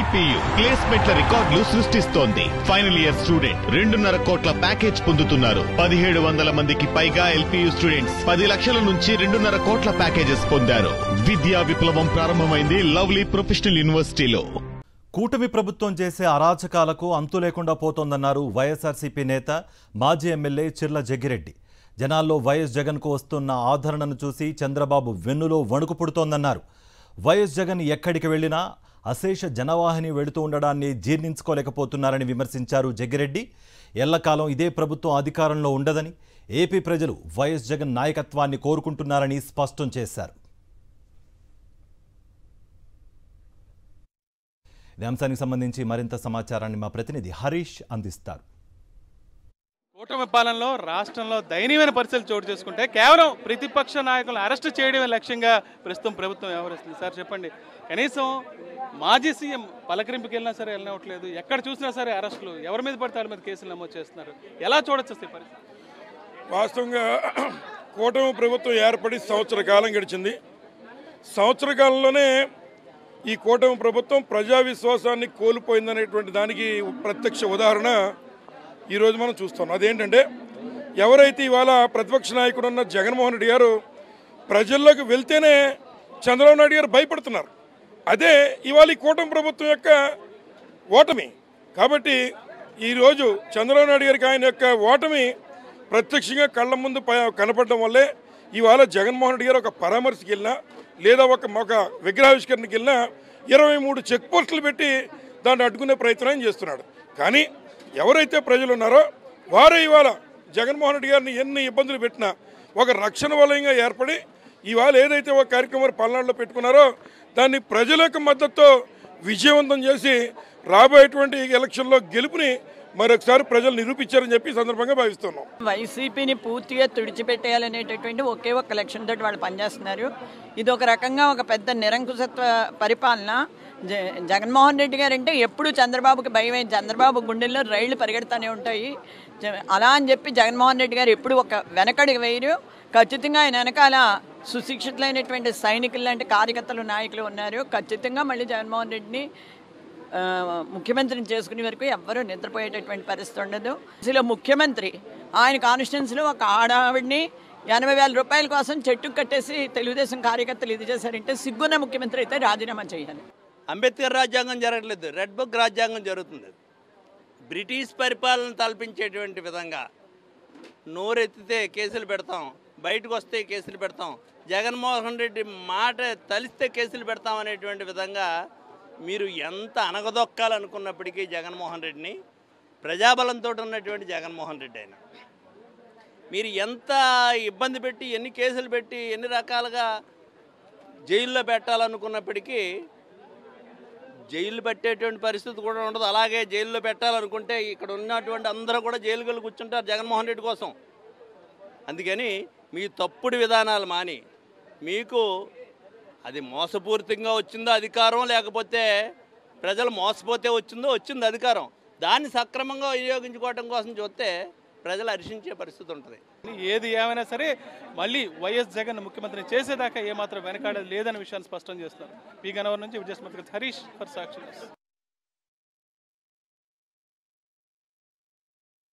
LPU ప్లేస్మెంట్ల రికార్డులు సృష్టిస్తోంది. Final year student 2.5 కోట్ల ప్యాకేజ్ పొందుతున్నారు. 1700 మందికి పైగా ఎల్పీయూ స్టూడెంట్స్ 10 లక్షల నుంచి 2.5 కోట్ల ప్యాకేజెస్ పొందారు. విద్యా విప్లవం ప్రారంభమైంది లవ్లీ ప్రొఫెషనల్ యూనివర్సిటీలో. కూటమి ప్రభుత్వం చేసే అరాచకాలకు అంతు లేకుండా పోతోందన్నారు వైఎస్ఆర్సీపీ నేత మాజీ ఎమ్మెల్యే చిర్ల జగ్గిరెడ్డి. జనాల్లో వైఎస్ జగన్కు వస్తున్న ఆదరణను చూసి చంద్రబాబు వెన్నులో వణుకు పుడుతోందన్నారు. వైఎస్ జగన్ ఎక్కడికి వెళ్లినా అశేష జనవాహిని వెళుతూ ఉండడాన్ని జీర్ణించుకోలేకపోతున్నారని విమర్శించారు జగ్గిరెడ్డి. ఎల్లకాలం ఇదే ప్రభుత్వం అధికారంలో ఉండదని, ఏపీ ప్రజలు వైఎస్ జగన్ నాయకత్వాన్ని కోరుకుంటున్నారని స్పష్టం చేశారు. ఈ అంశానికి సంబంధించి మరింత సమాచారాన్ని మా ప్రతినిధి హరీష్ అందిస్తారు. కూటమి పాలనలో రాష్ట్రంలో దయనీయమైన పరిస్థితులు చోటు చేసుకుంటే కేవలం ప్రతిపక్ష నాయకులను అరెస్ట్ చేయడమే లక్ష్యంగా ప్రస్తుతం ప్రభుత్వం వ్యవహరిస్తుంది. సార్ చెప్పండి, కనీసం మాజీ సీఎం పలకరింపుకి వెళ్ళినా సరే వెళ్ళనవట్లేదు, ఎక్కడ చూసినా సరే అరెస్టులు, ఎవరి మీద పడితే వాళ్ళ మీద కేసులు నమోదు చేస్తున్నారు. ఎలా చూడొచ్చు పరిస్థితి? వాస్తవంగా కూటమి ప్రభుత్వం ఏర్పడి సంవత్సర కాలం గడిచింది. సంవత్సర కాలంలోనే ఈ కూటమి ప్రభుత్వం ప్రజా విశ్వాసాన్ని కోల్పోయిందనేటువంటి దానికి ప్రత్యక్ష ఉదాహరణ ఈరోజు మనం చూస్తున్నాం. అదేంటంటే, ఎవరైతే ఇవాళ ప్రతిపక్ష నాయకుడు ఉన్న జగన్మోహన్ రెడ్డి గారు ప్రజల్లోకి వెళ్తేనే చంద్రబాబు నాయుడు గారు భయపడుతున్నారు. అదే ఇవాళ ఈ కూటమి ప్రభుత్వం యొక్క ఓటమి. కాబట్టి ఈరోజు చంద్రబాబు నాయుడు గారికి ఆయన యొక్క ఓటమి ప్రత్యక్షంగా కళ్ళ ముందు కనపడడం వల్లే ఇవాళ జగన్మోహన్ రెడ్డి గారు ఒక పరామర్శకి వెళ్ళినా లేదా ఒక విగ్రహావిష్కరణకి వెళ్ళినా 23 చెక్ పోస్టులు పెట్టి దాన్ని అడ్డుకునే ప్రయత్నం చేస్తున్నాడు. కానీ ఎవరైతే ప్రజలు ఉన్నారో వారే ఇవాళ జగన్మోహన్ రెడ్డి గారిని ఎన్ని ఇబ్బందులు పెట్టినా ఒక రక్షణ వలయంగా ఏర్పడి ఇవాళ ఏదైతే ఒక కార్యక్రమం పల్నాడులో పెట్టుకున్నారో దాన్ని ప్రజల యొక్క మద్దతుతో విజయవంతం చేసి రాబోయేటువంటి ఎలక్షన్లో గెలుపుని మరొకసారి ప్రజలు నిరూపించారని చెప్పి సందర్భంగా భావిస్తున్నాం. వైసీపీని పూర్తిగా తుడిచిపెట్టేయాలనేటటువంటి ఒకే ఒక్క లక్ష్యం తోటి వాళ్ళు పనిచేస్తున్నారు. ఇది ఒక రకంగా ఒక పెద్ద నిరంకుశత్వ పరిపాలన. జగన్మోహన్ రెడ్డి గారు అంటే ఎప్పుడు చంద్రబాబుకి భయమే, చంద్రబాబు గుండెల్లో రైళ్లు పరిగెడతానే ఉంటాయి. అలా అని చెప్పి జగన్మోహన్ రెడ్డి గారు ఎప్పుడు ఒక వెనకడికి వేయరు. ఖచ్చితంగా ఆయన వెనకాల సుశిక్షితులైనటువంటి సైనికులు లాంటి కార్యకర్తలు, నాయకులు ఉన్నారు. ఖచ్చితంగా మళ్ళీ జగన్మోహన్ రెడ్డిని ముఖ్యమంత్రిని చేసుకునే వరకు ఎవ్వరూ నిద్రపోయేటటువంటి పరిస్థితి ఉండదు. అసలు ముఖ్యమంత్రి ఆయన కాన్స్టిట్యున్సీలో ఒక ఆడావిడిని 80,000 రూపాయల కోసం చెట్టుకు కట్టేసి తెలుగుదేశం కార్యకర్తలు ఇది చేశారంటే సిగ్గున్న ముఖ్యమంత్రి అయితే రాజీనామా చేయాలి. అంబేద్కర్ రాజ్యాంగం జరగట్లేదు, రెడ్ బుక్ రాజ్యాంగం జరుగుతుంది. బ్రిటిష్ పరిపాలన తలపించేటువంటి విధంగా నోరెత్తితే కేసులు పెడతాం, బయటకు వస్తే కేసులు పెడతాం, జగన్మోహన్ రెడ్డి మాట తలిస్తే కేసులు పెడతాం అనేటువంటి విధంగా మీరు ఎంత అనగదొక్కాలనుకున్నప్పటికీ జగన్మోహన్ రెడ్డిని, ప్రజాబలంతో ఉన్నటువంటి జగన్మోహన్ రెడ్డి అయినా మీరు ఎంత ఇబ్బంది పెట్టి, ఎన్ని కేసులు పెట్టి, ఎన్ని రకాలుగా జైల్లో పెట్టాలనుకున్నప్పటికీ జైలు పెట్టేటువంటి పరిస్థితి కూడా ఉండదు. అలాగే జైల్లో పెట్టాలనుకుంటే ఇక్కడ ఉన్నటువంటి అందరూ కూడా జైలుకి కూర్చుంటారు జగన్మోహన్ రెడ్డి కోసం. అందుకని మీ తప్పుడు విధానాలు మాని, మీకు అది మోసపూరితంగా వచ్చిందో అధికారం, లేకపోతే ప్రజలు మోసపోతే వచ్చింది అధికారం, దాన్ని సక్రమంగా వినియోగించుకోవడం కోసం చూస్తే ప్రజలు హర్షించే పరిస్థితి ఉంటుంది. ఏది ఏమైనా సరే మళ్ళీ వైఎస్ జగన్ ముఖ్యమంత్రిని చేసేదాకా ఏమాత్రం వెనకాడేది లేదనే విషయాన్ని స్పష్టం చేస్తున్నారు. పి గన్నవరం నుంచి విజయస్మతి హరీష్ ఫర్ సాక్షి.